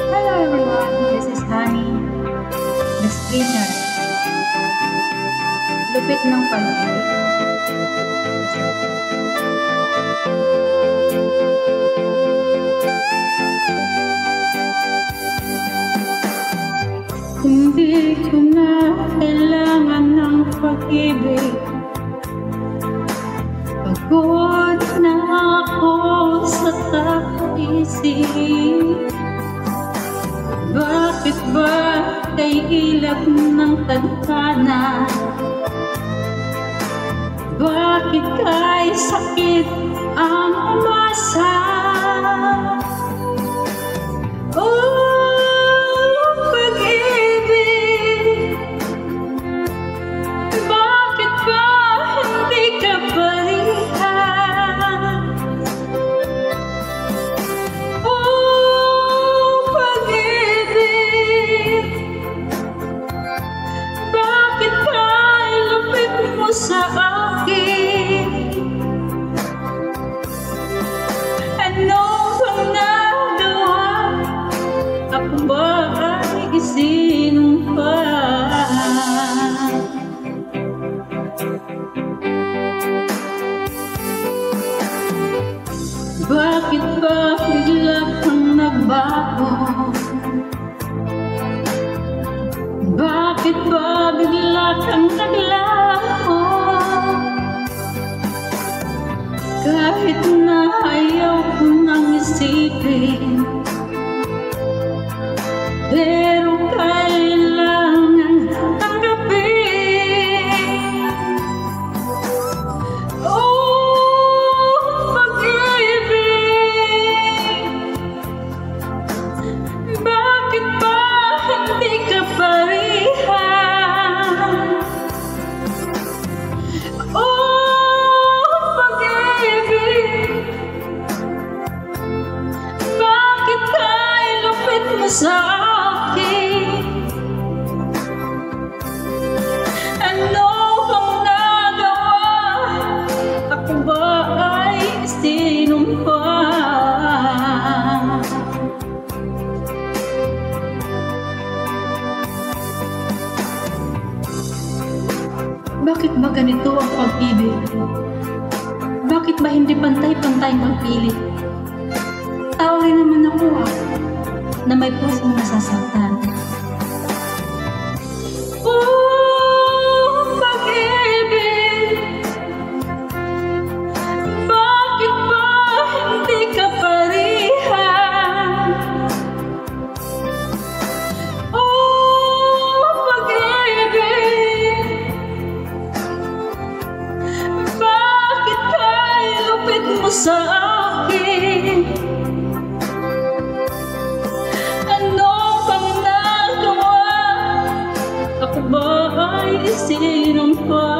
Hello everyone, this is Honey, the screener. Lupit ng pag-ibig. Hindi ko na kailangan ng pag-ibig. Pagod na ako sa kakaisip. Bakit ba kay ilap ng tadhana? Bakit kay sakit ang umasa? Oh, pag-ibig, bakit ba hindi ka parihas? Oh, pag-ibig, bakit ba ilupit mo sa akin? Ano bang nagawa? Ako ba ay isinumpa? Bakit ba bigla kang nagbago? Bakit ba bigla kang naglaho? Kahit na ayaw ko nang isipin, pero kailangan tanggapin. Oh, pag-ibig, bakit ba hindi ka parihas? Oh, pag-ibig, bakit ka ilupit mo sa akin? Ano bang nagawa? Ako ba ay sinumpa? Bakit ba ganito ang pag-ibig? Bakit ba hindi pantay-pantay magpilit? Tao rin naman ako na may pusong nasasaktan. Oh, pag-ibig, bakit ba hindi ka parihas? Oh, pag-ibig, bakit ka ilupit mo sa akin? Ano bang nagawa? Ako ba ay sinumpa?